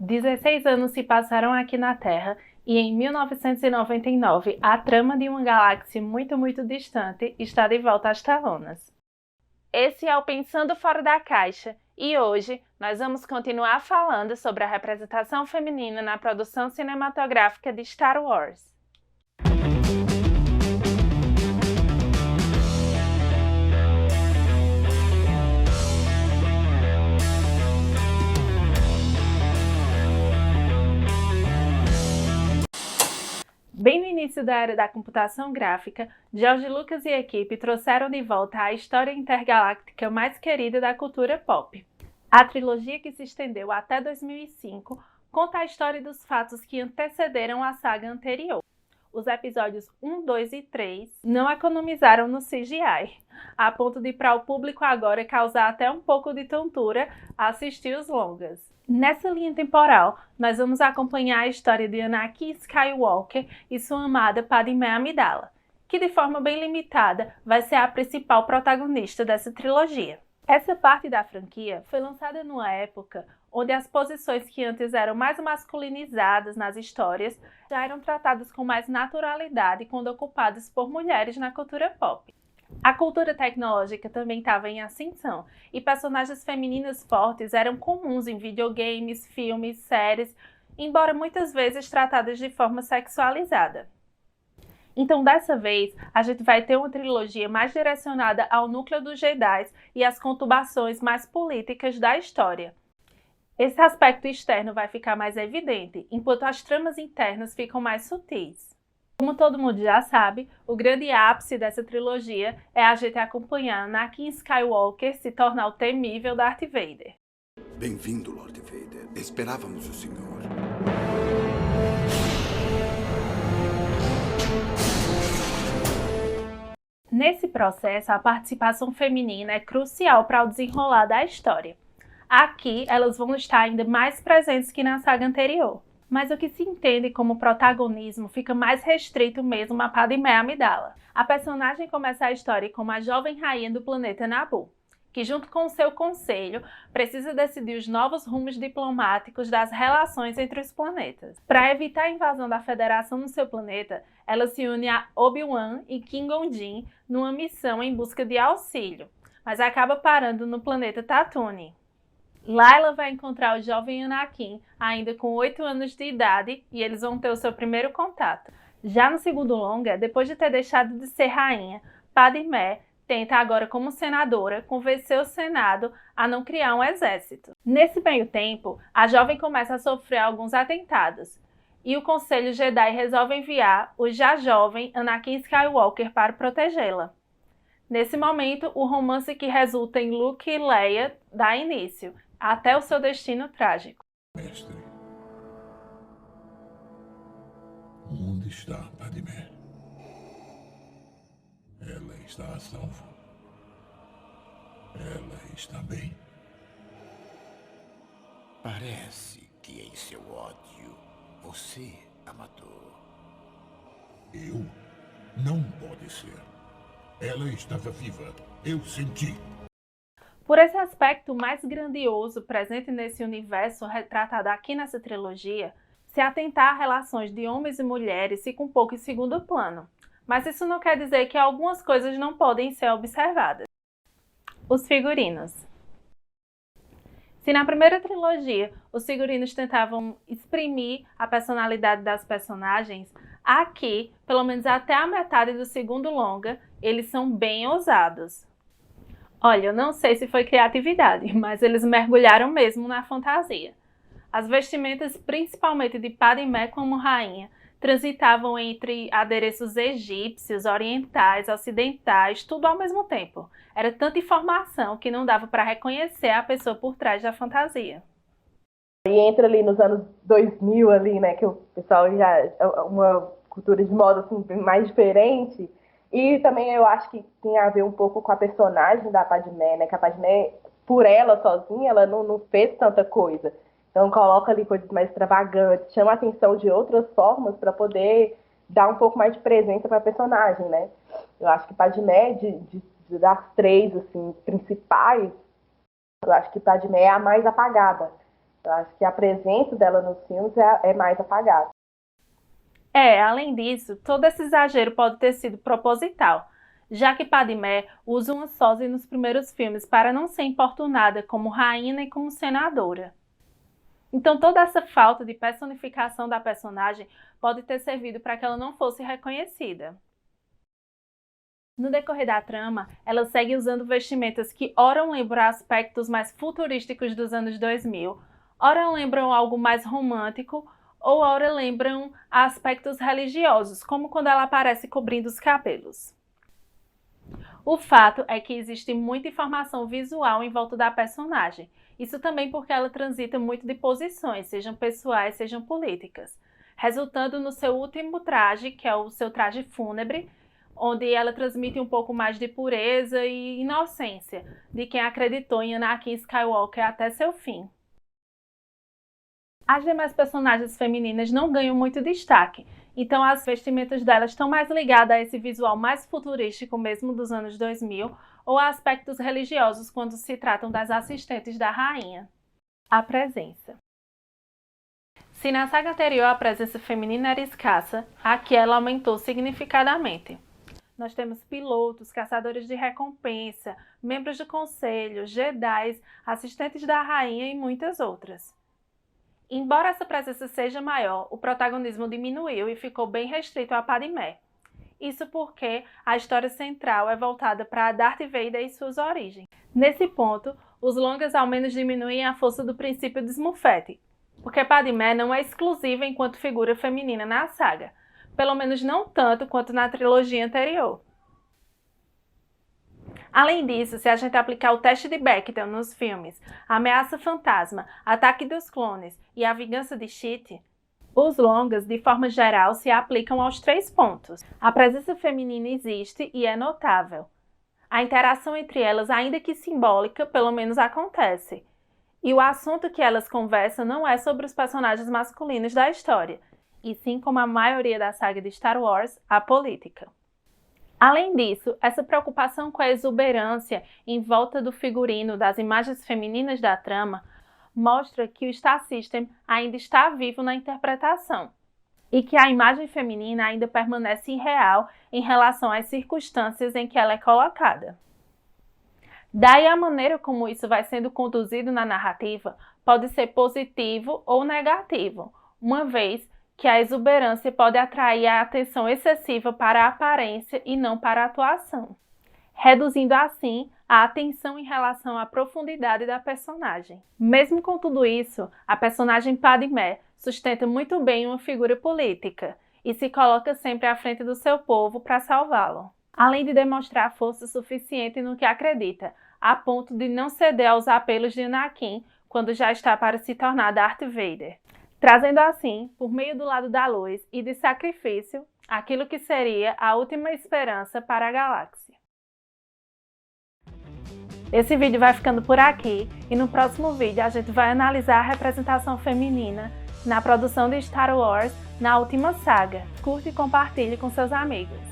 16 anos se passaram aqui na Terra e em 1999 a trama de uma galáxia muito distante está de volta às telonas. Esse é o Pensando Fora da Caixa e hoje nós vamos continuar falando sobre a representação feminina na produção cinematográfica de Star Wars. Bem no início da era da computação gráfica, George Lucas e equipe trouxeram de volta a história intergaláctica mais querida da cultura pop. A trilogia, que se estendeu até 2005, conta a história dos fatos que antecederam a saga anterior. Os episódios 1, 2 e 3 não economizaram no CGI, a ponto de para o público agora causar até um pouco de tontura a assistir os longas. Nessa linha temporal, nós vamos acompanhar a história de Anakin Skywalker e sua amada Padmé Amidala, que de forma bem limitada vai ser a principal protagonista dessa trilogia. Essa parte da franquia foi lançada numa época onde as posições que antes eram mais masculinizadas nas histórias já eram tratadas com mais naturalidade quando ocupadas por mulheres na cultura pop. A cultura tecnológica também estava em ascensão e personagens femininas fortes eram comuns em videogames, filmes, séries, embora muitas vezes tratadas de forma sexualizada. Então, dessa vez, a gente vai ter uma trilogia mais direcionada ao núcleo dos Jedi e às conturbações mais políticas da história. Esse aspecto externo vai ficar mais evidente, enquanto as tramas internas ficam mais sutis. Como todo mundo já sabe, o grande ápice dessa trilogia é a gente acompanhar Anakin Skywalker se tornar o temível Darth Vader. Bem-vindo, Lord Vader. Esperávamos o senhor. Nesse processo, a participação feminina é crucial para o desenrolar da história. Aqui, elas vão estar ainda mais presentes que na saga anterior. Mas o que se entende como protagonismo fica mais restrito mesmo a Padmé Amidala. A personagem começa a história como a jovem rainha do planeta Naboo, que junto com seu conselho precisa decidir os novos rumos diplomáticos das relações entre os planetas. Para evitar a invasão da Federação no seu planeta, ela se une a Obi-Wan e Qui-Gon Jinn numa missão em busca de auxílio, mas acaba parando no planeta Tatooine. Lá ela vai encontrar o jovem Anakin, ainda com 8 anos de idade, e eles vão ter o seu primeiro contato. Já no segundo longa, depois de ter deixado de ser rainha, Padmé tenta agora como senadora convencer o Senado a não criar um exército. Nesse meio tempo, a jovem começa a sofrer alguns atentados, e o Conselho Jedi resolve enviar o já jovem Anakin Skywalker para protegê-la. Nesse momento, o romance que resulta em Luke e Leia dá início, até o seu destino trágico. Mestre, onde está Padmé? Ela está a salvo. Ela está bem. Parece que em seu ódio, você a matou. Eu? Não pode ser. Ela estava viva. Eu senti. Por esse aspecto mais grandioso presente nesse universo retratado aqui nessa trilogia, se atentar a relações de homens e mulheres fica um pouco em segundo plano. Mas isso não quer dizer que algumas coisas não podem ser observadas. Os figurinos. Se na primeira trilogia os figurinos tentavam exprimir a personalidade das personagens, aqui, pelo menos até a metade do segundo longa, eles são bem ousados. Olha, eu não sei se foi criatividade, mas eles mergulharam mesmo na fantasia. As vestimentas, principalmente de Padmé como rainha, transitavam entre adereços egípcios, orientais, ocidentais, tudo ao mesmo tempo. Era tanta informação que não dava para reconhecer a pessoa por trás da fantasia. E entra ali nos anos 2000, ali, né, que o pessoal já é uma cultura de moda assim, mais diferente. E também eu acho que tem a ver um pouco com a personagem da Padmé, né? Que a Padmé, por ela sozinha, ela não fez tanta coisa. Então coloca ali coisas mais extravagantes, chama a atenção de outras formas para poder dar um pouco mais de presença para a personagem, né? Eu acho que Padmé, das três assim, principais, eu acho que Padmé é a mais apagada. Eu acho que a presença dela nos filmes é mais apagada. Além disso, todo esse exagero pode ter sido proposital, já que Padmé usa uma sósia nos primeiros filmes para não ser importunada como rainha nem como senadora. Então toda essa falta de personificação da personagem pode ter servido para que ela não fosse reconhecida. No decorrer da trama, ela segue usando vestimentas que ora lembram aspectos mais futurísticos dos anos 2000, ora lembram algo mais romântico, ou ora lembram aspectos religiosos, como quando ela aparece cobrindo os cabelos. O fato é que existe muita informação visual em volta da personagem. Isso também porque ela transita muito de posições, sejam pessoais, sejam políticas, resultando no seu último traje, que é o seu traje fúnebre, onde ela transmite um pouco mais de pureza e inocência de quem acreditou em Anakin Skywalker até seu fim. As demais personagens femininas não ganham muito destaque, então as vestimentas delas estão mais ligadas a esse visual mais futurístico mesmo dos anos 2000 ou a aspectos religiosos quando se tratam das assistentes da rainha. A presença. Se na saga anterior a presença feminina era escassa, aqui ela aumentou significadamente. Nós temos pilotos, caçadores de recompensa, membros do conselho, jedis, assistentes da rainha e muitas outras. Embora essa presença seja maior, o protagonismo diminuiu e ficou bem restrito a Padmé. Isso porque a história central é voltada para Darth Vader e suas origens. Nesse ponto, os longas ao menos diminuem a força do princípio de Smurfette, porque Padmé não é exclusiva enquanto figura feminina na saga, pelo menos não tanto quanto na trilogia anterior. Além disso, se a gente aplicar o teste de Bechdel nos filmes A Ameaça Fantasma, Ataque dos Clones e A Vingança de Sith, os longas, de forma geral, se aplicam aos 3 pontos. A presença feminina existe e é notável. A interação entre elas, ainda que simbólica, pelo menos acontece. E o assunto que elas conversam não é sobre os personagens masculinos da história, e sim, como a maioria da saga de Star Wars, a política. Além disso, essa preocupação com a exuberância em volta do figurino das imagens femininas da trama mostra que o Star System ainda está vivo na interpretação e que a imagem feminina ainda permanece irreal em relação às circunstâncias em que ela é colocada. Daí a maneira como isso vai sendo conduzido na narrativa pode ser positivo ou negativo, uma vez que a exuberância pode atrair a atenção excessiva para a aparência e não para a atuação, reduzindo assim a atenção em relação à profundidade da personagem. Mesmo com tudo isso, a personagem Padmé sustenta muito bem uma figura política e se coloca sempre à frente do seu povo para salvá-lo, além de demonstrar força suficiente no que acredita, a ponto de não ceder aos apelos de Anakin quando já está para se tornar Darth Vader, trazendo assim, por meio do lado da luz e de sacrifício, aquilo que seria a última esperança para a galáxia. Esse vídeo vai ficando por aqui e no próximo vídeo a gente vai analisar a representação feminina na produção de Star Wars na última saga. Curte e compartilhe com seus amigos.